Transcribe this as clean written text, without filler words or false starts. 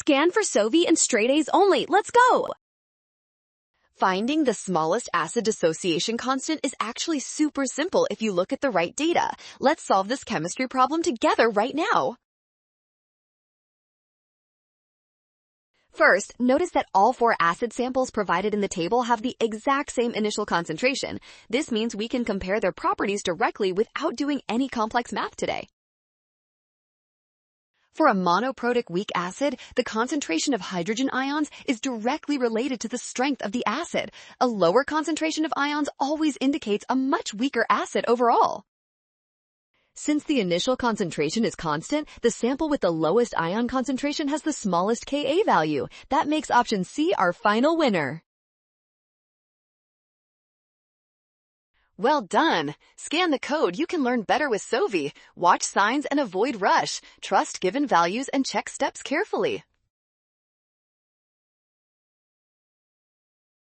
Scan for Sovi and straight A's only. Let's go! Finding the smallest acid dissociation constant is actually super simple if you look at the right data. Let's solve this chemistry problem together right now. First, notice that all 4 acid samples provided in the table have the exact same initial concentration. This means we can compare their properties directly without doing any complex math today. For a monoprotic weak acid, the concentration of hydrogen ions is directly related to the strength of the acid. A lower concentration of ions always indicates a much weaker acid overall. Since the initial concentration is constant, the sample with the lowest ion concentration has the smallest Ka value. That makes option C our final winner. Well done! Scan the code. You can learn better with Sovi. Watch signs and avoid rush. Trust given values and check steps carefully.